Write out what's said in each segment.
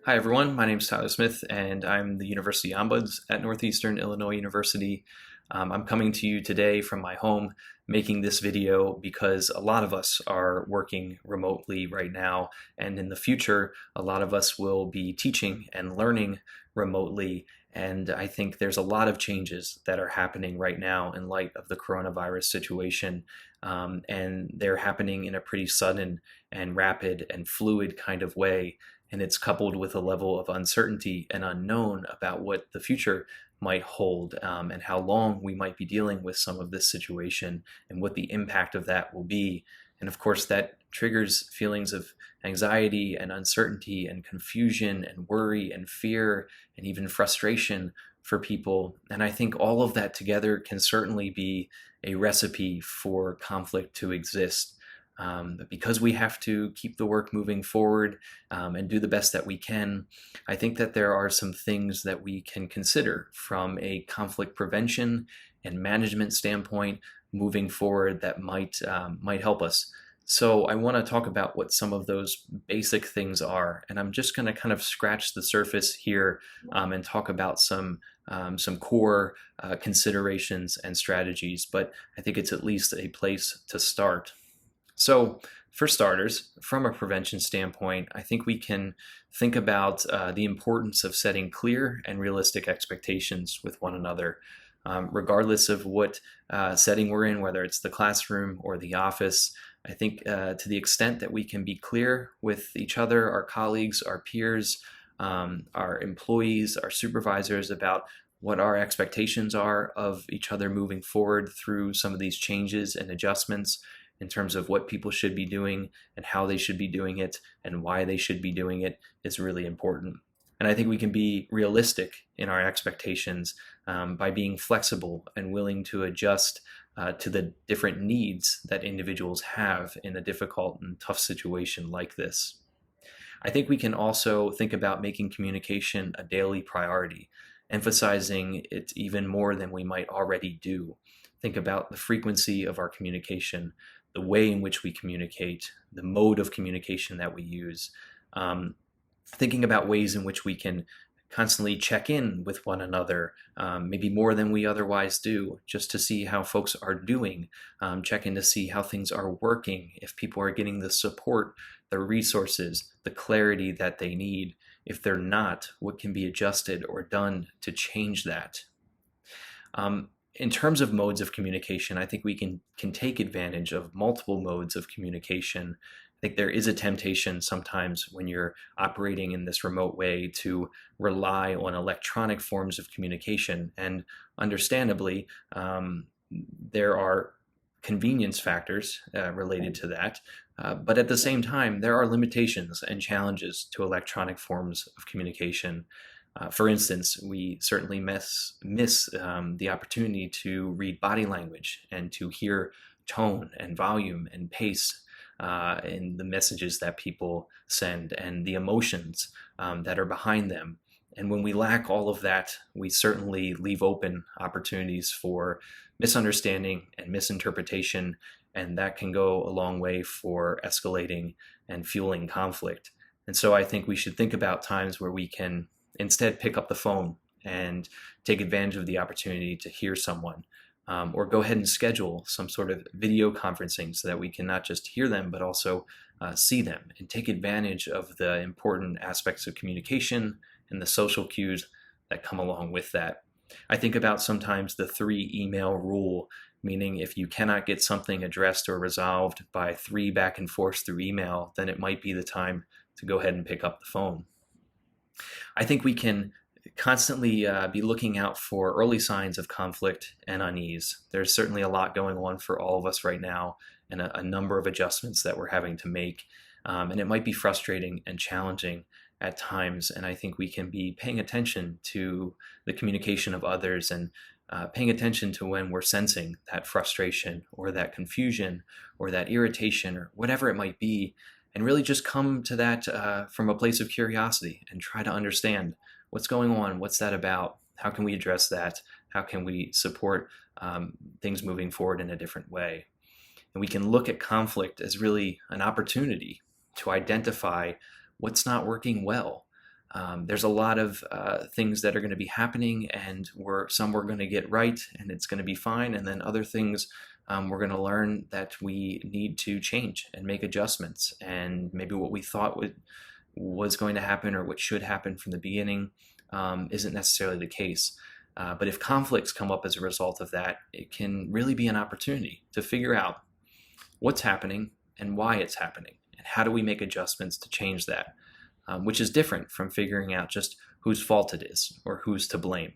Hi everyone, my name is Tyler Smith and I'm the University Ombuds at Northeastern Illinois University. I'm coming to you today from my home making this video because a lot of us are working remotely right now, and in the future a lot of us will be teaching and learning remotely, and I think there's a lot of changes that are happening right now in light of the coronavirus situation, and they're happening in a pretty sudden and rapid and fluid kind of way, and it's coupled with a level of uncertainty and unknown about what the future might hold, and how long we might be dealing with some of this situation and what the impact of that will be. And of course, that triggers feelings of anxiety and uncertainty and confusion and worry and fear and even frustration for people. And I think all of that together can certainly be a recipe for conflict to exist. Because we have to keep the work moving forward, and do the best that we can, I think that there are some things that we can consider from a conflict prevention and management standpoint moving forward that might help us. So I want to talk about what some of those basic things are, and I'm just going to kind of scratch the surface here, and talk about some core considerations and strategies, but I think it's at least a place to start. So for starters, from a prevention standpoint, I think we can think about the importance of setting clear and realistic expectations with one another, regardless of what setting we're in, whether it's the classroom or the office. I think to the extent that we can be clear with each other, our colleagues, our peers, our employees, our supervisors about what our expectations are of each other moving forward through some of these changes and adjustments, in terms of what people should be doing and how they should be doing it and why they should be doing it, is really important. And I think we can be realistic in our expectations, by being flexible and willing to adjust to the different needs that individuals have in a difficult and tough situation like this. I think we can also think about making communication a daily priority, emphasizing it even more than we might already do. Think about the frequency of our communication, the way in which we communicate, the mode of communication that we use, thinking about ways in which we can constantly check in with one another, maybe more than we otherwise do, just to see how folks are doing, check in to see how things are working, if people are getting the support, the resources, the clarity that they need. If they're not, what can be adjusted or done to change that? In terms of modes of communication, I think we can take advantage of multiple modes of communication. I think there is a temptation sometimes when you're operating in this remote way to rely on electronic forms of communication, and understandably, there are convenience factors related to that. But at the same time, there are limitations and challenges to electronic forms of communication. For instance, we certainly miss the opportunity to read body language and to hear tone and volume and pace in the messages that people send and the emotions that are behind them. And when we lack all of that, we certainly leave open opportunities for misunderstanding and misinterpretation, and that can go a long way for escalating and fueling conflict. And so I think we should think about times where we can instead pick up the phone and take advantage of the opportunity to hear someone, or go ahead and schedule some sort of video conferencing so that we can not just hear them but also see them, and take advantage of the important aspects of communication and the social cues that come along with that. I think about sometimes the 3 email rule, meaning if you cannot get something addressed or resolved by 3 back and forth through email, then it might be the time to go ahead and pick up the phone. I think we can constantly be looking out for early signs of conflict and unease. There's certainly a lot going on for all of us right now, and a number of adjustments that we're having to make. And it might be frustrating and challenging at times, and I think we can be paying attention to the communication of others, and paying attention to when we're sensing that frustration or that confusion or that irritation or whatever it might be, and really just come to that from a place of curiosity and try to understand what's going on, what's that about, how can we address that, how can we support things moving forward in a different way. And we can look at conflict as really an opportunity to identify what's not working well, There's a lot of things that are going to be happening, and some we're going to get right and it's going to be fine, and then other things we're going to learn that we need to change and make adjustments, and maybe what we thought was going to happen or what should happen from the beginning isn't necessarily the case. But if conflicts come up as a result of that, it can really be an opportunity to figure out what's happening and why it's happening, and how do we make adjustments to change that, which is different from figuring out just whose fault it is or who's to blame.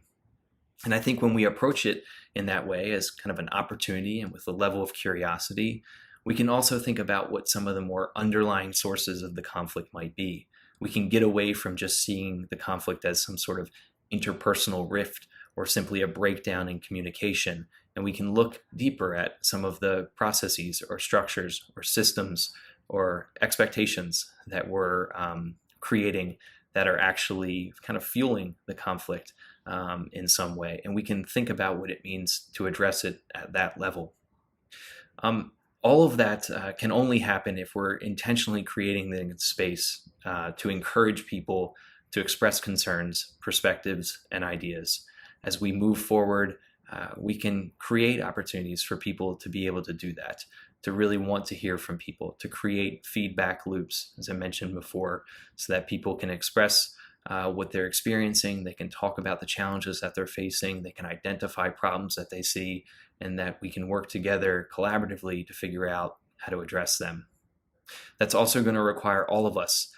And I think when we approach it in that way, as kind of an opportunity and with a level of curiosity, we can also think about what some of the more underlying sources of the conflict might be. We can get away from just seeing the conflict as some sort of interpersonal rift or simply a breakdown in communication, and we can look deeper at some of the processes or structures or systems or expectations that we're creating that are actually kind of fueling the conflict in some way, and we can think about what it means to address it at that level. All of that can only happen if we're intentionally creating the space to encourage people to express concerns, perspectives, and ideas. As we move forward, we can create opportunities for people to be able to do that, to really want to hear from people, to create feedback loops, as I mentioned before, so that people can express what they're experiencing, they can talk about the challenges that they're facing, they can identify problems that they see, and that we can work together collaboratively to figure out how to address them. That's also going to require all of us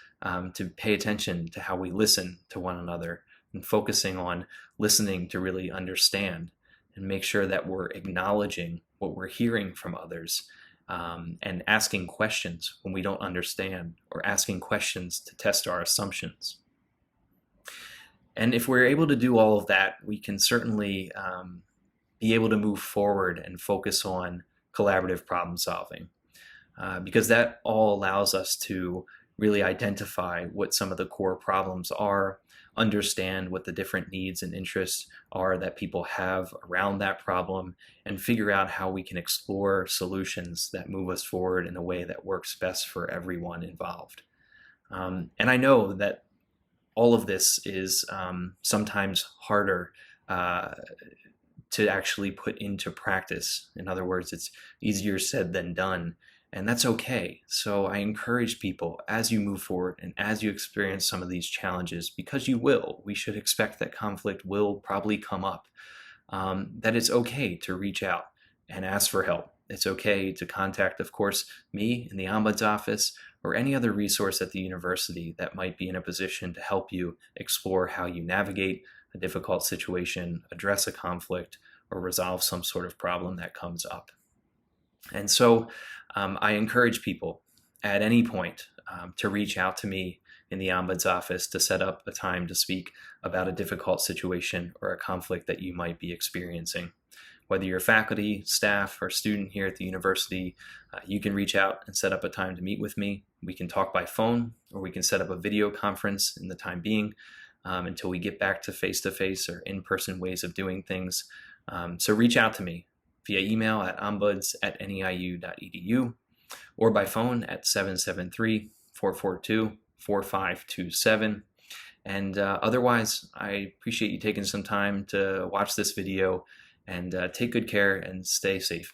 to pay attention to how we listen to one another, and focusing on listening to really understand and make sure that we're acknowledging what we're hearing from others, and asking questions when we don't understand, or asking questions to test our assumptions. And if we're able to do all of that, we can certainly be able to move forward and focus on collaborative problem solving, because that all allows us to really identify what some of the core problems are, understand what the different needs and interests are that people have around that problem, and figure out how we can explore solutions that move us forward in a way that works best for everyone involved. And I know that all of this is sometimes harder to actually put into practice. In other words, it's easier said than done, and that's okay. So I encourage people, as you move forward and as you experience some of these challenges, because you will, we should expect that conflict will probably come up, that it's okay to reach out and ask for help. It's okay to contact, of course, me in the Ombuds office or any other resource at the university that might be in a position to help you explore how you navigate a difficult situation, address a conflict, or resolve some sort of problem that comes up. And so I encourage people at any point to reach out to me in the Ombuds office to set up a time to speak about a difficult situation or a conflict that you might be experiencing. Whether you're faculty, staff, or student here at the university, you can reach out and set up a time to meet with me. We can talk by phone, or we can set up a video conference in the time being until we get back to face-to-face or in-person ways of doing things. So reach out to me via email at ombuds@neiu.edu or by phone at 773-442-4527. And otherwise, I appreciate you taking some time to watch this video, and take good care and stay safe.